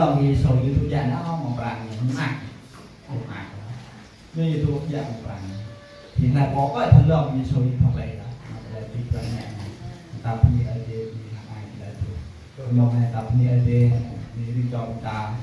lòng gì sầu như tôi già nó một bàn mạch một mạch như tôi già một bàn thì là có cái thân lòng gì sầu như không vậy đó là tí quan nhẹ tập như ở đây như ai là tôi nhưng mà tập như ở đây đi cho ta